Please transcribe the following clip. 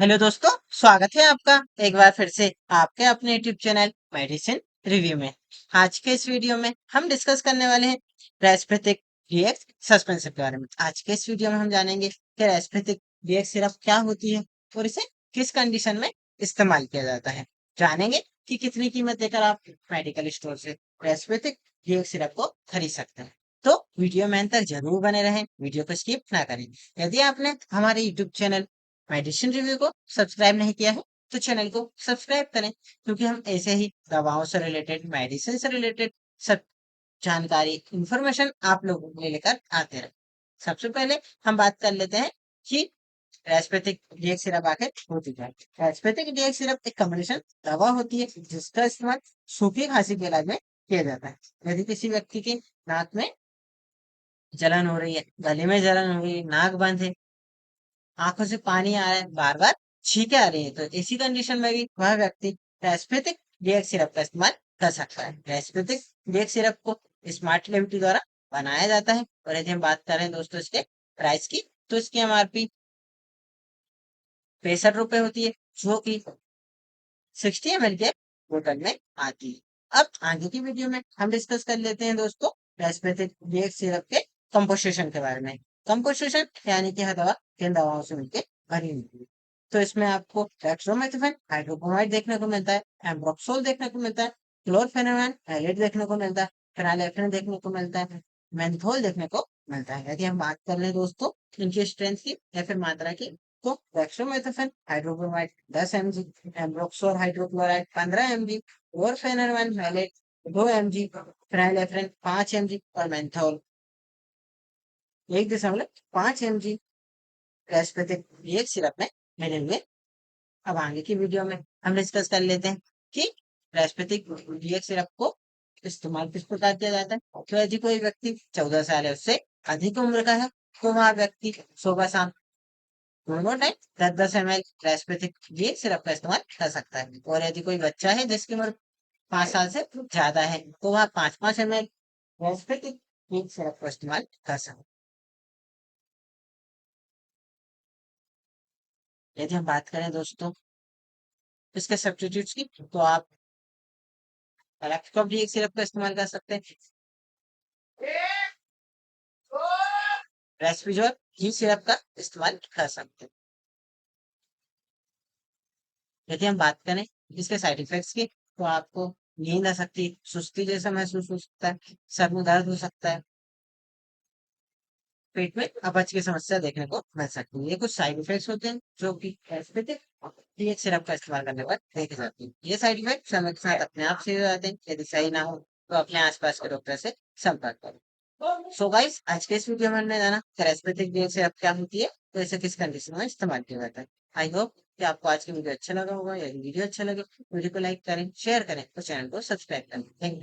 Hello दोस्तों, स्वागत है आपका एक बार फिर से आपके अपने यूट्यूब चैनल मेडिसिन रिव्यू में। आज के इस वीडियो में हम डिस्कस करने वाले हैं रेस्पिरेटिक डीएक्स सस्पेंशन के बारे में। आज के इस वीडियो में हम जानेंगे कि रेस्पिरेटिक डीएक्स सिरप क्या होती है और इसे किस कंडीशन में इस्तेमाल किया जाता है। जानेंगे कि कितनी कीमत देकर आप मेडिकल स्टोर से रेस्पिरेटिक डीएक्स सिरप को खरीद सकते हैं। तो वीडियो में अंत तक जरूर बने रहें, वीडियो को स्किप ना करें। यदि आपने हमारे यूट्यूब चैनल मेडिसिन रिव्यू को सब्सक्राइब नहीं किया है तो चैनल को सब्सक्राइब करें, क्योंकि हम ऐसे ही दवाओं से रिलेटेड, मेडिसिन से रिलेटेड सब जानकारी, इंफॉर्मेशन आप लोगों के लिए लेकर आते रहे। सबसे पहले हम बात कर लेते हैं कि रेस्पिरेटिक डीएक्स सिरप आखिर होती क्या है। रेस्पिरेटिक डीएक्स सिरप एक कॉम्बिनेशन दवा होती है जिसका इस्तेमाल सूखी खांसी के इलाज में किया जाता है। यदि किसी व्यक्ति के नाक में जलन हो रही है, गले में जलन हो रही है, नाक बंद है, आंखों से पानी आ रहा है, बार बार छींके आ रही है, तो इसी कंडीशन में भी वह व्यक्ति रेस्पिरेटिक डीएक्स सिरप का इस्तेमाल कर सकता है। रेस्पिरेटिक डीएक्स सिरप को स्मार्ट लेविटी द्वारा बनाया जाता है। और यदि हम बात करें दोस्तों इसके प्राइस की, तो इसकी एमआरपी 65 रुपए होती है, जो कि 60 ml के बोतल में आती है। अब आगे की वीडियो में हम डिस्कस कर लेते हैं दोस्तों रेस्पिरेटिक डीएक्स सिरप के कंपोजिशन के बारे में। कंपोजिशन यानी कि हर दवा किन दवाओं से मिलकर बनी होती है। तो इसमें आपको डेक्स्ट्रोमेथासोन हाइड्रोक्लोराइड देखने को मिलता है, एम्ब्रोक्सोल देखने को मिलता है, क्लोरफेनेवान एलिड देखने को मिलता है, फेनाइलेफ्रिन देखने को मिलता है, मेंथोल देखने को मिलता है। यदि हम बात कर लें दोस्तों इनकी स्ट्रेंथ की या फिर मात्रा की, तो dextromethorphan hydrochloride 10 mg, ambroxol hydrochloride 15 mg, chlorpheniramine maleate 2 mg, phenylephrine 5 mg और मेंथोल 1.5 mg रेस्पिरेटिक डीएक्स सिरप में मिलेंगे। अब आगे की वीडियो में हम डिस्कस कर लेते हैं कि रेस्पिरेटिक डीएक्स सिरप को इस्तेमाल किस प्रकार किया जाता है। तो यदि कोई व्यक्ति 14 साल है उससे अधिक उम्र का है, तो वह व्यक्ति सुबह शाम दोनों टाइम 10-10 ml रेस्पिरेटिक डीएक्स सिरप का इस्तेमाल कर सकता है। और यदि कोई बच्चा है जिसकी उम्र 5 साल से ज्यादा है, तो वह 5-5 ml रेस्पिरेटिक डीएक्स सिरप का इस्तेमाल कर सकता है। यदि हम बात करें दोस्तों इसके सब्स्टिट्यूट्स की, तो आप लैक्टोकॉप डीएक्स सिरप का इस्तेमाल कर सकते हैं, रेस्पिजोल ही सिरप का इस्तेमाल कर सकते हैं। यदि हम बात करें इसके साइड इफेक्ट्स की, तो आपको नींद आ सकती है, सुस्ती जैसा महसूस हो सकता है, सर में दर्द हो सकता है, पेट में अपच की समस्या देखने को मिल सकती है। ये कुछ साइड इफेक्ट्स होते हैं जो कि एस्पेटिक डीएक्स सिरप का इस्तेमाल करने पर देखे जाते हैं। ये साइड इफेक्ट समय के साथ अपने आप सही हो जाते हैं। यदि सही ना हो तो अपने आसपास के डॉक्टर से संपर्क करें। सो गाइस, आज के इस वीडियो में हमने जाना कि एस्पेटिक डीएक्स सिरप क्या होती है, तो इसे किस कंडीशन में इस्तेमाल किया जाता है। आई होप कि आपको आज की वीडियो अच्छा लगा होगा। यदि वीडियो अच्छा लगे, वीडियो को लाइक करें, शेयर करें और चैनल को सब्सक्राइब करें। Thank you.